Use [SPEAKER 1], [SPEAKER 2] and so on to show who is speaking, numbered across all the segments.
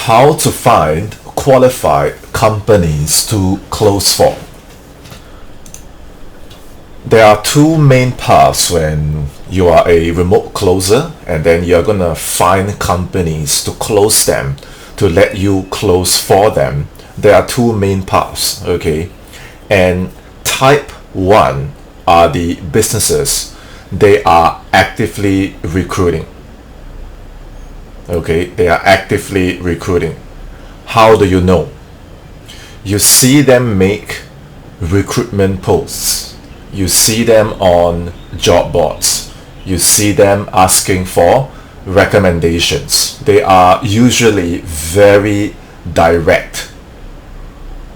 [SPEAKER 1] how to find qualified companies to close for. There are two main paths when you are a remote closer, and then you're gonna find companies to close them, to let you close for them. There are two main paths, okay? And type 1 are the businesses. They are actively recruiting. Okay, they are actively recruiting. How do you know? You see them make recruitment posts. You see them on job boards. You see them asking for recommendations. They are usually very direct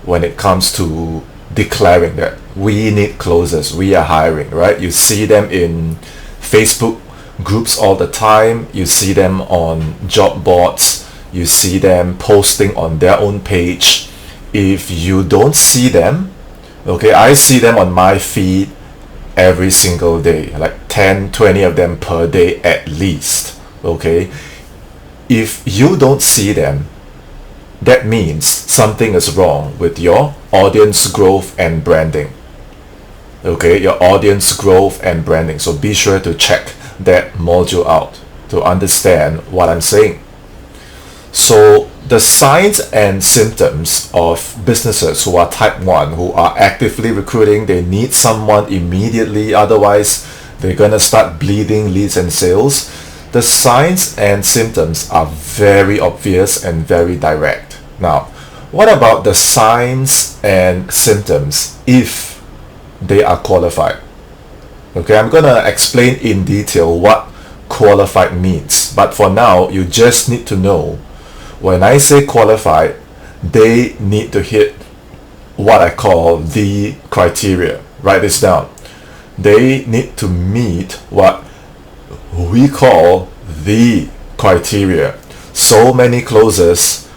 [SPEAKER 1] when it comes to declaring that we need closers, we are hiring, right? You see them in Facebook groups all the time. You see them on job boards. You see them posting on their own page. If you don't see them, okay, I see them on my feed every single day, like 10, 20 of them per day at least, okay? If you don't see them, that means something is wrong with your audience growth and branding. Okay, your audience growth and branding. So be sure to check that module out to understand what I'm saying. So the signs and symptoms of businesses who are type 1, who are actively recruiting, they need someone immediately, otherwise they're gonna start bleeding leads and sales. The signs and symptoms are very obvious and very direct. Now, what about the signs and symptoms if they are qualified? Okay, I'm gonna explain in detail what qualified means, but for now you just need to know when I say qualified, they need to hit what I call the criteria. Write this down. They need to meet what we call the criteria. So many closers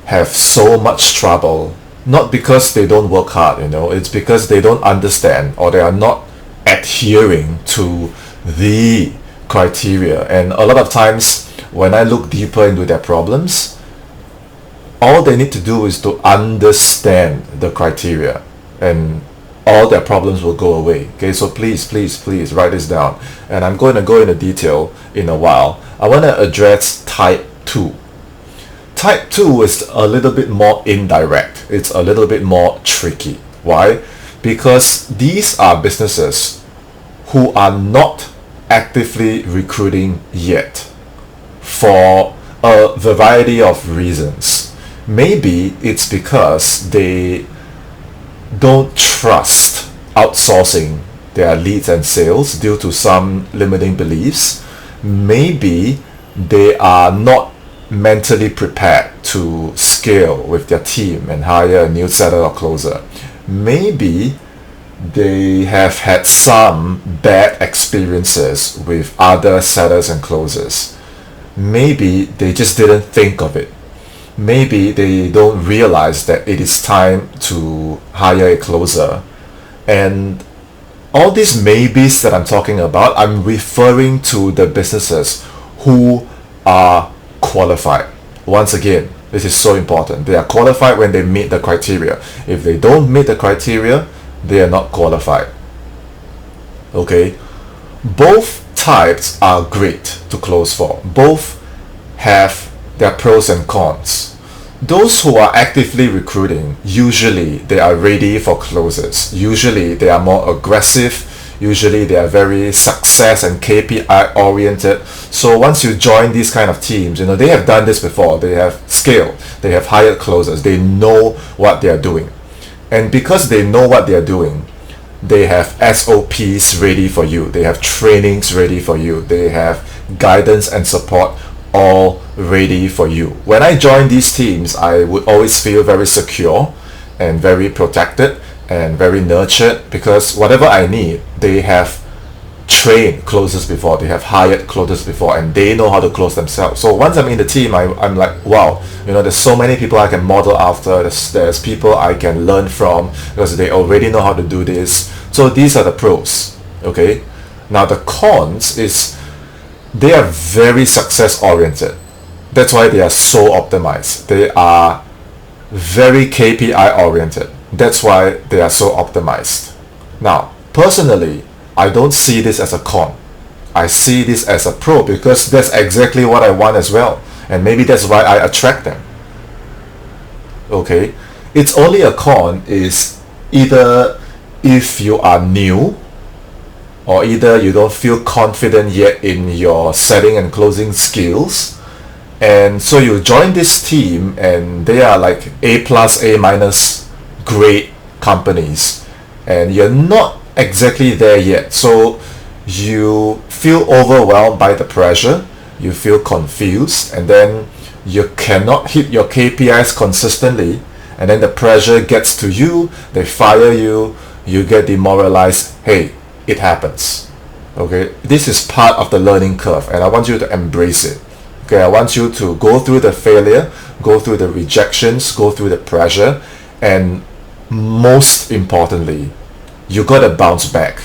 [SPEAKER 1] have so much trouble, not because they don't work hard, it's because they don't understand, or they are not adhering to the criteria. And a lot of times when I look deeper into their problems, all they need to do is to understand the criteria, and all their problems will go away. Okay, so please write this down, and I'm going to go into detail in a while. I want to address type 2. Type 2 is a little bit more indirect. It's a little bit more tricky. Why? Because these are businesses who are not actively recruiting yet, for a variety of reasons. Maybe it's because they don't trust outsourcing their leads and sales due to some limiting beliefs. Maybe they are not mentally prepared to scale with their team and hire a new setter or closer. Maybe they have had some bad experiences with other setters and closers. Maybe they just didn't think of it. Maybe they don't realize that it is time to hire a closer. And all these maybes that I'm talking about, I'm referring to the businesses who are qualified. Once again, this is so important. They are qualified when they meet the criteria. If they don't meet the criteria, they are not qualified. Okay? Both types are great to close for. Both have their pros and cons. Those who are actively recruiting, usually they are ready for closes. Usually they are more aggressive. Usually they are very success and KPI oriented. So once you join these kind of teams, they have done this before. They have scaled. They have hired closers. They know what they are doing. And because they know what they are doing, they have SOPs ready for you. They have trainings ready for you. They have guidance and support all ready for you. When I join these teams, I would always feel very secure and very protected and very nurtured, because whatever I need, they have trained closers before, they have hired closers before, and they know how to close themselves. So once I'm in the team, I'm like, wow, there's so many people I can model after. There's people I can learn from because they already know how to do this. So these are the pros. Okay, now the cons is they are very success oriented. That's why they are so optimized. They are very KPI oriented. That's why they are so optimized. Now, personally, I don't see this as a con. I see this as a pro because that's exactly what I want as well. And maybe that's why I attract them. Okay? It's only a con is either if you are new, or either you don't feel confident yet in your setting and closing skills, and so you join this team and they are like A plus, A minus grade companies, and you're not exactly there yet. So you feel overwhelmed by the pressure, you feel confused, and then you cannot hit your KPIs consistently, and then the pressure gets to you, they fire you, you get demoralized. Hey, it happens. Okay, this is part of the learning curve, and I want you to embrace it. Okay, I want you to go through the failure, go through the rejections, go through the pressure, and most importantly, you gotta bounce back.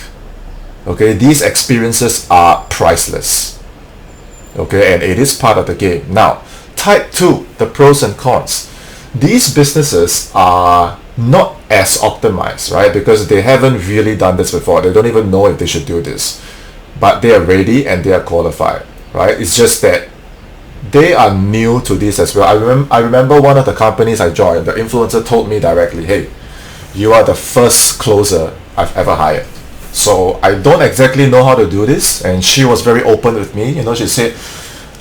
[SPEAKER 1] Okay, these experiences are priceless. Okay, and it is part of the game. Now, type 2, the pros and cons. These businesses are not as optimized, right? Because they haven't really done this before. They don't even know if they should do this. But they are ready and they are qualified, right? It's just that they are new to this as well. I remember one of the companies I joined, the influencer told me directly, hey, you are the first closer I've ever hired. So I don't exactly know how to do this. And she was very open with me. She said,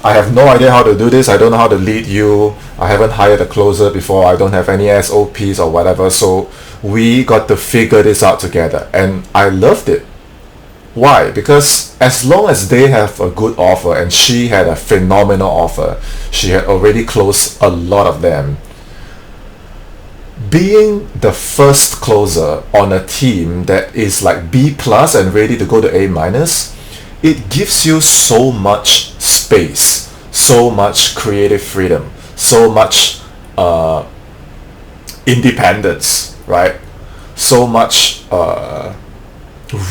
[SPEAKER 1] I have no idea how to do this. I don't know how to lead you. I haven't hired a closer before. I don't have any SOPs or whatever. So we got to figure this out together. And I loved it. Why? Because as long as they have a good offer, and she had a phenomenal offer, she had already closed a lot of them. Being the first closer on a team that is like B plus and ready to go to A minus, it gives you so much space, so much creative freedom, so much independence, right? So much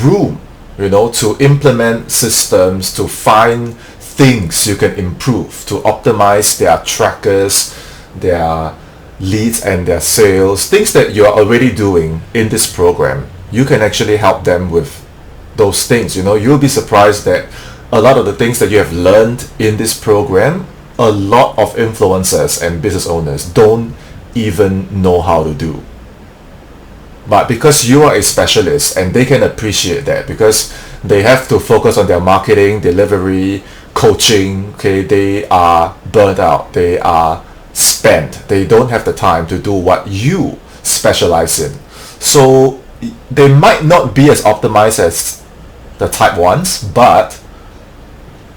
[SPEAKER 1] room, to implement systems, to find things you can improve, to optimize their trackers, their leads and their sales, things that you're already doing in this program. You can actually help them with those things. You'll be surprised that a lot of the things that you have learned in this program, a lot of influencers and business owners don't even know how to do. But because you are a specialist and they can appreciate that, because they have to focus on their marketing, delivery, coaching, okay, they are burnt out, they are spent, they don't have the time to do what you specialize in. So they might not be as optimized as the type 1s, but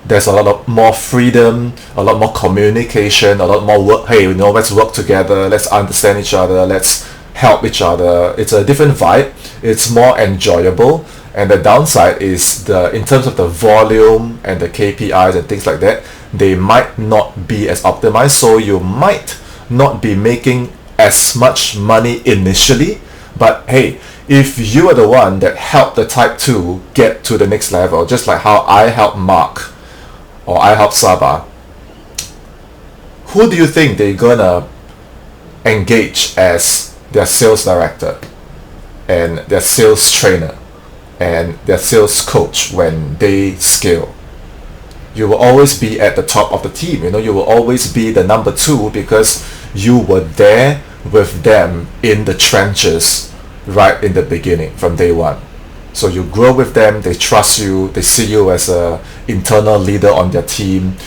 [SPEAKER 1] there's a lot of more freedom, a lot more communication, a lot more work. Hey, let's work together, let's understand each other, let's help each other. It's a different vibe, it's more enjoyable. And the downside is in terms of the volume and the KPIs and things like that, they might not be as optimized, so you might not be making as much money initially. But hey, if you are the one that helped the type 2 get to the next level, just like how I helped Mark or I helped Sabah, who do you think they're gonna engage as their sales director and their sales trainer and their sales coach when they scale? You will always be at the top of the team. You will always be the number 2 because you were there with them in the trenches right in the beginning from day one. So you grow with them, they trust you, they see you as a internal leader on their team.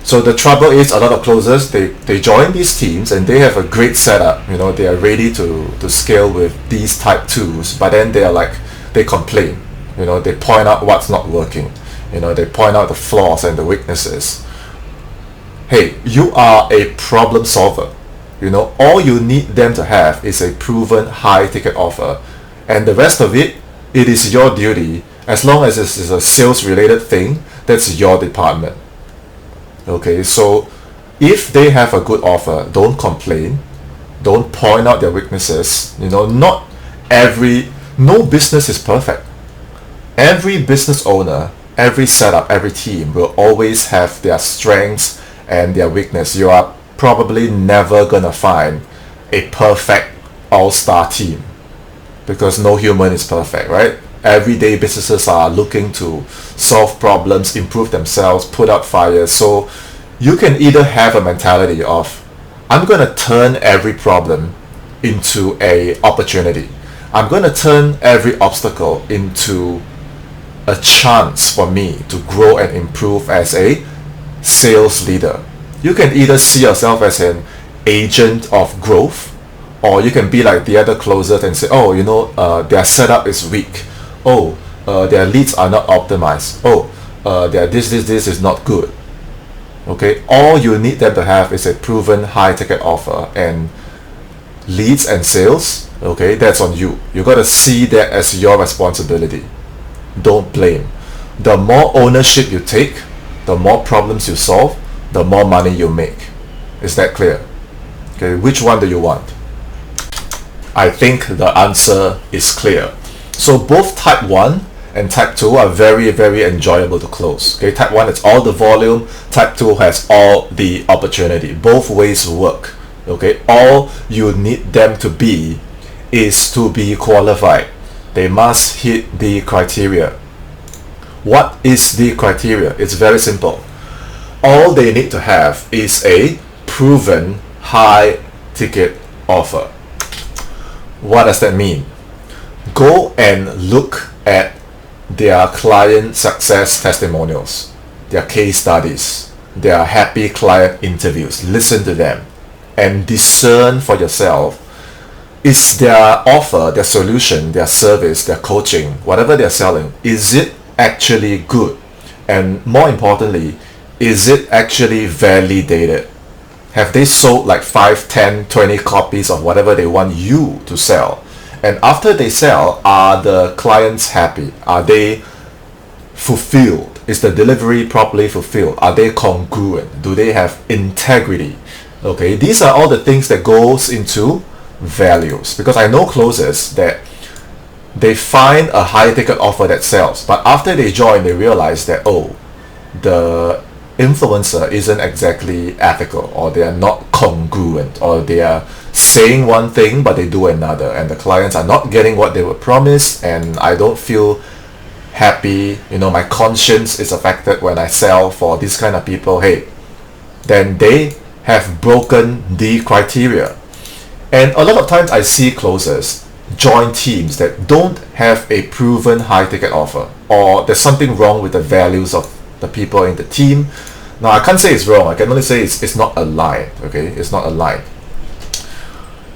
[SPEAKER 1] So the trouble is, a lot of closers, they join these teams and they have a great setup. They are ready to scale with these type 2s, but then they complain. They point out what's not working. They point out the flaws and the weaknesses. Hey, you are a problem solver. All you need them to have is a proven high ticket offer, and the rest of it is your duty. As long as this is a sales related thing, that's your department. Okay, so if they have a good offer, don't complain, don't point out their weaknesses. No business is perfect. Every business owner, every setup, every team will always have their strengths and their weakness, you are probably never gonna find a perfect all-star team, because no human is perfect, right? Everyday businesses are looking to solve problems, improve themselves, put out fires. So you can either have a mentality of, I'm going to turn every problem into a opportunity. I'm going to turn every obstacle into a chance for me to grow and improve as a sales leader. You can either see yourself as an agent of growth, or you can be like the other closers and say, oh, their setup is weak. Oh, their leads are not optimized. Oh, their this is not good. Okay, all you need them to have is a proven high ticket offer, and leads and sales, okay, that's on you. You got to see that as your responsibility. Don't blame. The more ownership you take, the more problems you solve, the more money you make. Is that clear? Okay, which one do you want? I think the answer is clear. So both type 1 and type 2 are very, very enjoyable to close. Okay, type 1 is all the volume, type 2 has all the opportunity. Both ways work. Okay, all you need them to be is to be qualified. They must hit the criteria. What is the criteria? It's very simple. All they need to have is a proven high ticket offer. What does that mean? Go and look at their client success testimonials, their case studies, their happy client interviews. Listen to them and discern for yourself, is their offer, their solution, their service, their coaching, whatever they're selling, is it actually good? And more importantly, is it actually validated? Have they sold like 5, 10, 20 copies of whatever they want you to sell? And after they sell, are the clients happy? Are they fulfilled? Is the delivery properly fulfilled? Are they congruent? Do they have integrity? Okay, these are all the things that goes into values. Because I know closers that they find a high ticket offer that sells, but after they join, they realize that, oh, the influencer isn't exactly ethical, or they are not congruent, or they are saying one thing but they do another, and the clients are not getting what they were promised, and I don't feel happy, my conscience is affected when I sell for these kind of people. Hey, then they have broken the criteria. And a lot of times I see closers join teams that don't have a proven high ticket offer, or there's something wrong with the values of the people in the team. Now I can't say it's wrong, I can only say it's not aligned. Okay, it's not aligned,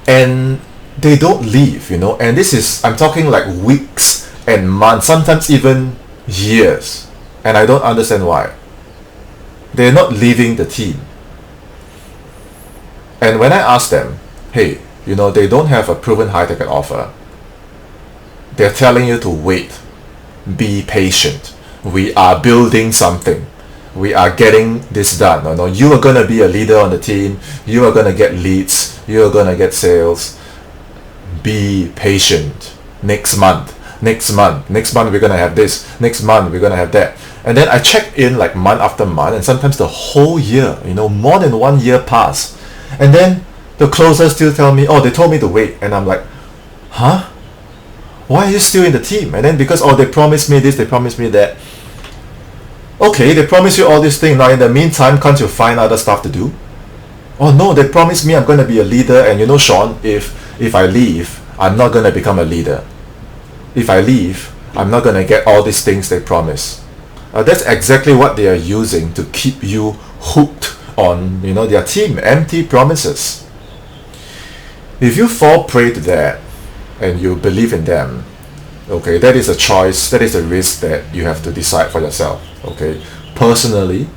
[SPEAKER 1] and they don't leave, and this is, I'm talking like weeks and months, sometimes even years, and I don't understand why. They're not leaving the team. And when I ask them, hey, they don't have a proven high ticket offer, they're telling you to wait, be patient, we are building something, we are getting this done. No, you are going to be a leader on the team, you are going to get leads, you are going to get sales. Be patient. Next month we're going to have this, next month we're going to have that. And then I check in like month after month, and sometimes the whole year, more than 1 year pass, and then the closers still tell me, oh, they told me to wait. And I'm like, huh? Why are you still in the team? And then because, oh, they promised me this, they promised me that. Okay, they promised you all these things. Now in the meantime, can't you find other stuff to do? Oh no, they promised me I'm going to be a leader, and Sean, if I leave, I'm not going to become a leader. If I leave, I'm not going to get all these things they promise. That's exactly what they are using to keep you hooked on their team. Empty promises. If you fall prey to that and you believe in them, okay, that is a choice, that is a risk that you have to decide for yourself. Okay, personally,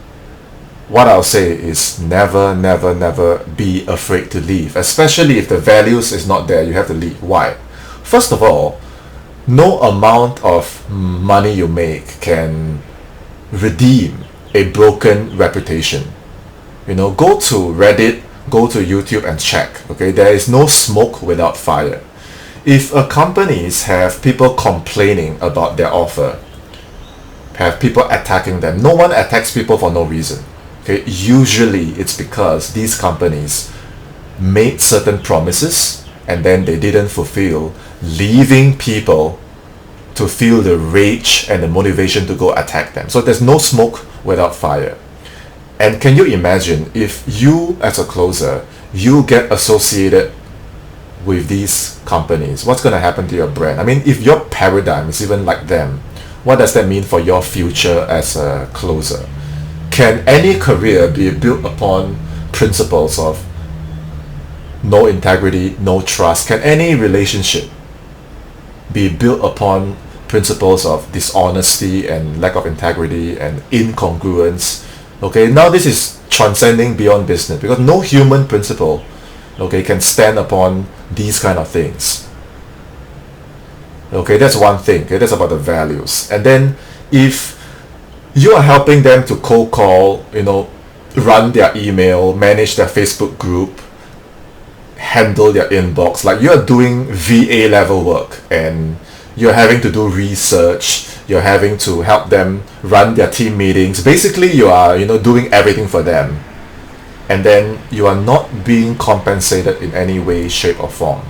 [SPEAKER 1] what I'll say is never be afraid to leave, especially if the values is not there. You have to leave. Why? First of all, no amount of money you make can redeem a broken reputation. Go to Reddit, go to YouTube and check. Okay, there is no smoke without fire. If a companies have people complaining about their offer, have people attacking them, no one attacks people for no reason. Okay, usually it's because these companies made certain promises and then they didn't fulfill, leaving people to feel the rage and the motivation to go attack them. So there's no smoke without fire. And can you imagine if you as a closer, you get associated with these companies, what's going to happen to your brand? I mean, if your paradigm is even like them, what does that mean for your future as a closer? Can any career be built upon principles of no integrity, no trust? Can any relationship be built upon principles of dishonesty and lack of integrity and incongruence? Okay, now this is transcending beyond business, because no human principle, okay, can stand upon these kind of things. Okay, that's one thing. Okay, that's about the values. And then if you are helping them to cold call, run their email, manage their Facebook group, handle their inbox, like you're doing VA level work, and you're having to do research, you're having to help them run their team meetings. Basically, you are, doing everything for them. And then you are not being compensated in any way, shape or form.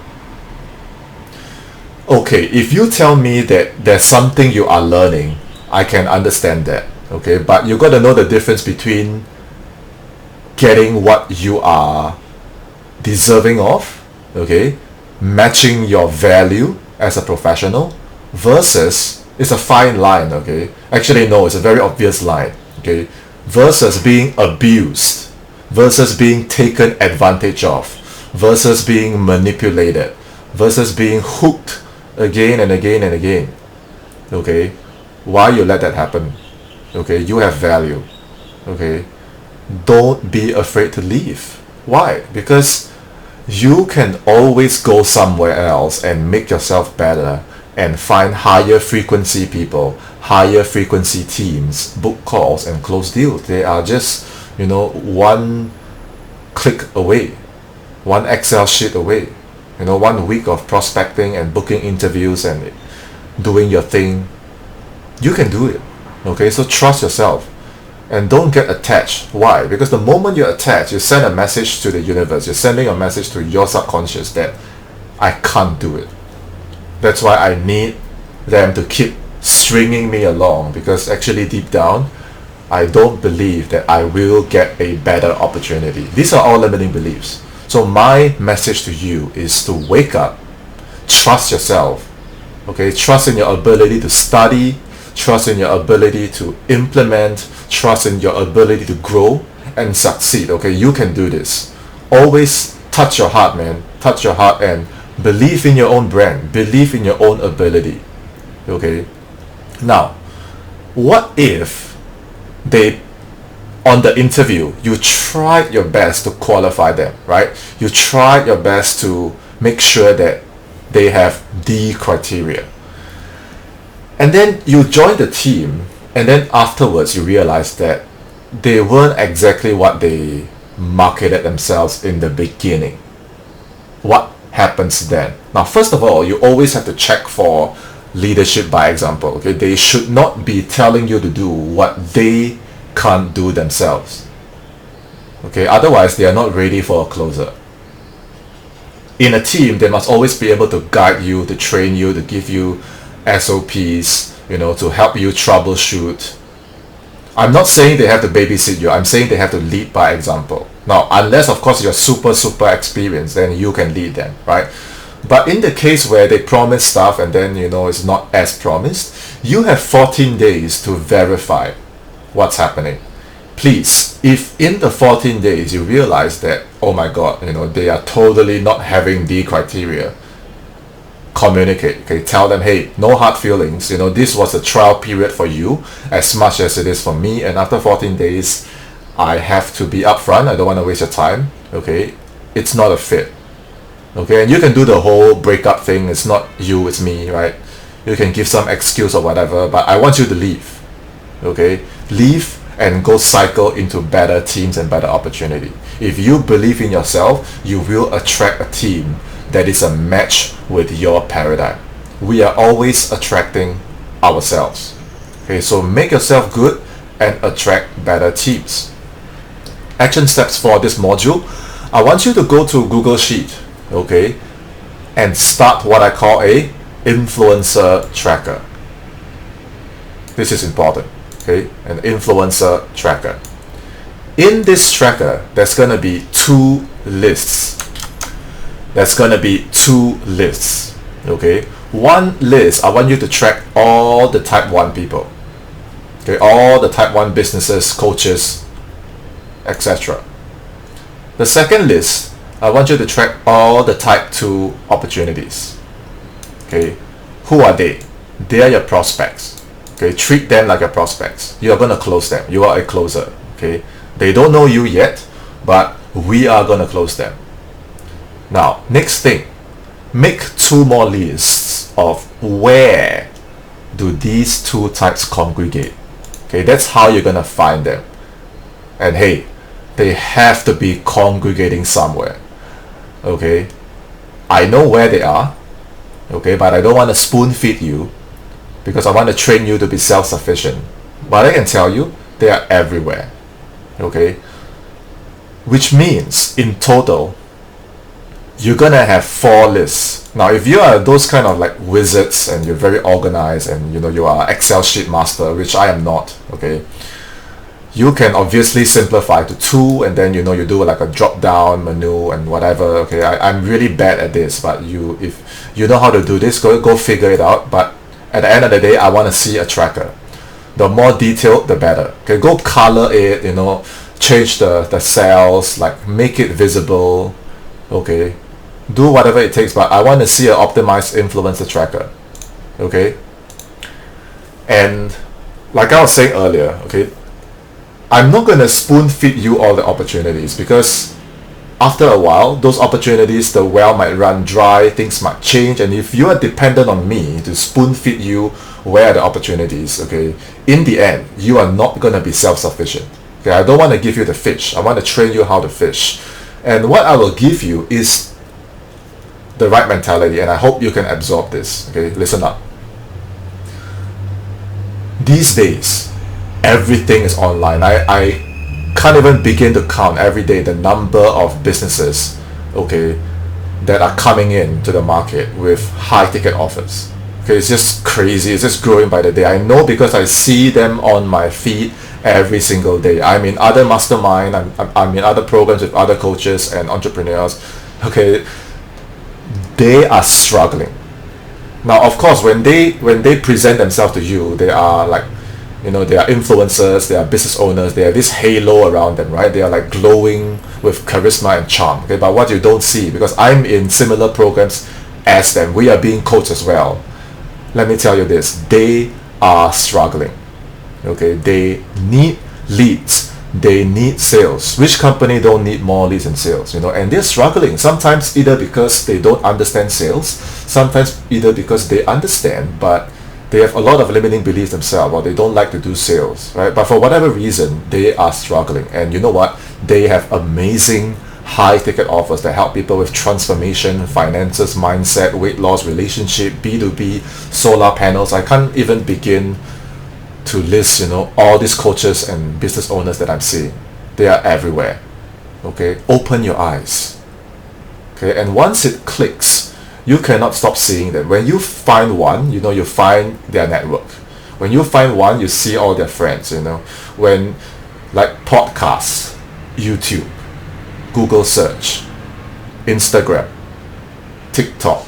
[SPEAKER 1] Okay, if you tell me that there's something you are learning, I can understand that. Okay, but you got to know the difference between getting what you are deserving of, okay, matching your value as a professional, versus, it's a fine line, okay, actually no, it's a very obvious line, okay, versus being abused, versus being taken advantage of, versus being manipulated, versus being hooked again and again and again. Okay, why you let that happen? Okay, you have value. Okay, don't be afraid to leave. Why? Because you can always go somewhere else and make yourself better and find higher frequency people, higher frequency teams, book calls and close deals. They are just, one click away, one Excel sheet away, 1 week of prospecting and booking interviews and doing your thing. You can do it. Okay, so trust yourself and don't get attached. Why? Because the moment you're attached, you send a message to the universe. You're sending a message to your subconscious that I can't do it. That's why I need them to keep stringing me along, because actually deep down I don't believe that I will get a better opportunity. These are all limiting beliefs. So my message to you is to wake up, trust yourself, okay? Trust in your ability to study, trust in your ability to implement, trust in your ability to grow and succeed, okay? You can do this. Always touch your heart, man. Touch your heart and believe in your own brand, believe in your own ability, okay? Now, what if on the interview, you tried your best to qualify them, right? You tried your best to make sure that they have the criteria. And then you join the team, and then afterwards you realize that they weren't exactly what they marketed themselves in the beginning. What happens then? Now, first of all, you always have to check for leadership by example, okay? They should not be telling you to do what they can't do themselves. Okay, otherwise they are not ready for a closer. In a team, they must always be able to guide you, to train you, to give you SOPs, to help you troubleshoot. I'm not saying they have to babysit you. I'm saying they have to lead by example. Now, unless of course you're super experienced, then you can lead them, right? But in the case where they promise stuff and then it's not as promised, you have 14 days to verify what's happening. Please, if in the 14 days you realize that, oh my god, they are totally not having the criteria, communicate. Okay, tell them, hey, no hard feelings, this was a trial period for you as much as it is for me, and after 14 days I have to be upfront. I don't want to waste your time. Okay, it's not a fit. Okay, and you can do the whole breakup thing. It's not you, it's me, right? You can give some excuse or whatever, but I want you to leave. Okay, leave and go cycle into better teams and better opportunity. If you believe in yourself, you will attract a team that is a match with your paradigm. We are always attracting ourselves. Okay, so make yourself good and attract better teams. action steps for this module, I want you to go to Google Sheet, okay, and start what I call a influencer tracker. This is important, okay, an influencer tracker. In this tracker, there's going to be two lists. Okay. One list, I want you to track all the type 1 people, okay, all the type 1 businesses, coaches, etc. The second list, I want you to track all the type 2 opportunities. Okay, who are they? They are your prospects. Okay, treat them like your prospects. You are going to close them. You are a closer. Okay, they don't know you yet, but we are going to close them. Now, next thing, make 2 more lists of where do these 2 types congregate. Okay, that's how you're going to find them. And hey, they have to be congregating somewhere. Okay, I know where they are, okay, but I don't want to spoon feed you because I want to train you to be self-sufficient. But I can tell you they are everywhere. Okay, which means in total you're gonna have 4 lists. Now if you are those kind of like wizards and you're very organized and you are Excel sheet master, which I am not, okay, you can obviously simplify to 2 and then you do like a drop down menu and whatever. Okay, I'm really bad at this, but if you know how to do this, go figure it out. But at the end of the day, I want to see a tracker. The more detailed, the better. Okay, go color it, change the cells, like make it visible. Okay, do whatever it takes, but I want to see an optimized influencer tracker. Okay, and like I was saying earlier, okay, I'm not going to spoon feed you all the opportunities because after a while, those opportunities, the well might run dry, things might change, and if you are dependent on me to spoon feed you where are the opportunities, okay, in the end, you are not going to be self-sufficient. Okay, I don't want to give you the fish. I want to train you how to fish. And what I will give you is the right mentality, and I hope you can absorb this. Okay, listen up. These days, everything is online. I can't even begin to count every day the number of businesses, okay, that are coming in to the market with high ticket offers. Okay, it's just crazy. It's just growing by the day. I know because I see them on my feed every single day. I'm in other mastermind. I'm in other programs with other coaches and entrepreneurs. Okay, they are struggling. Now, of course, when they present themselves to you, they are like, they are influencers, they are business owners, they have this halo around them, right? They are like glowing with charisma and charm. Okay, but what you don't see, because I'm in similar programs as them, we are being coached as well. Let me tell you this, they are struggling. Okay, they need leads, they need sales. Which company don't need more leads and sales? And they're struggling. Sometimes either because they don't understand sales, sometimes either because they understand but they have a lot of limiting beliefs themselves, or they don't like to do sales, right? But for whatever reason, they are struggling. And you know what? They have amazing high ticket offers that help people with transformation, finances, mindset, weight loss, relationship, B2B, solar panels. I can't even begin to list, all these coaches and business owners that I'm seeing. They are everywhere. Okay, open your eyes. Okay, and once it clicks, you cannot stop seeing them. When you find one, you find their network. When you find one, you see all their friends. When like podcasts, YouTube, Google search, Instagram, TikTok,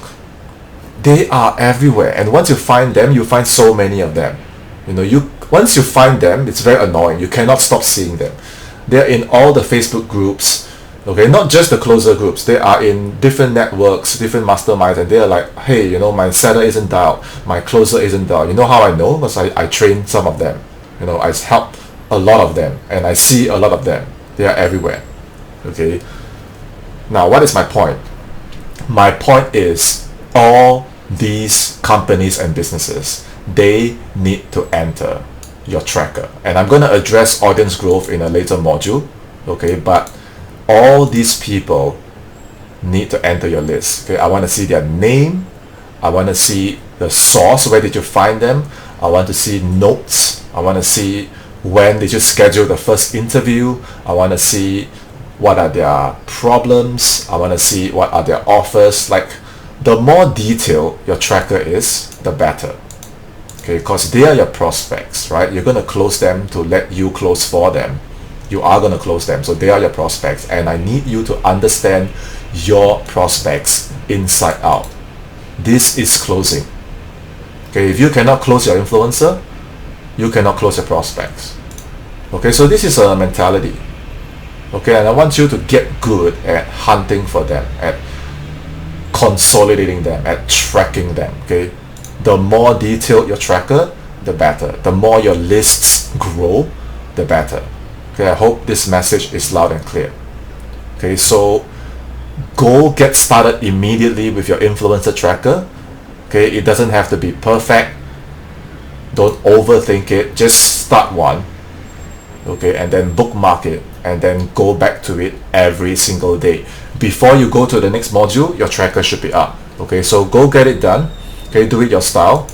[SPEAKER 1] they are everywhere. And once you find them, you find so many of them. Once you find them, it's very annoying. You cannot stop seeing them. They're in all the Facebook groups. Okay, not just the closer groups. They are in different networks, different masterminds, and they're like, hey, my seller isn't dialed, my closer isn't dialed. You know how I know? Because I train some of them. I help a lot of them, and I see a lot of them. They are everywhere. Okay. Now, what is my point? My point is all these companies and businesses, they need to enter your tracker. And I'm going to address audience growth in a later module. Okay, but all these people need to enter your list. Okay, I want to see their name. I want to see the source. Where did you find them? I want to see notes. I want to see when did you schedule the first interview. I want to see what are their problems. I want to see what are their offers. Like, the more detailed your tracker is, the better. Okay, because they are your prospects, right? You're going to close them to let you close for them. You are going to close them, so they are your prospects, and I need you to understand your prospects inside out. This is closing. Okay, if you cannot close your influencer, you cannot close your prospects. Okay, so this is a mentality. Okay, and I want you to get good at hunting for them, at consolidating them, at tracking them. Okay, the more detailed your tracker, the better. The more your lists grow, the better. Okay, I hope this message is loud and clear. Okay, so go get started immediately with your influencer tracker. Okay, it doesn't have to be perfect. Don't overthink it. Just start one. Okay, and then bookmark it, and then go back to it every single day. Before you go to the next module, your tracker should be up. Okay, so go get it done. Okay, do it your style.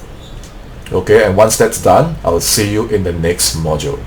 [SPEAKER 1] Okay, and once that's done, I will see you in the next module.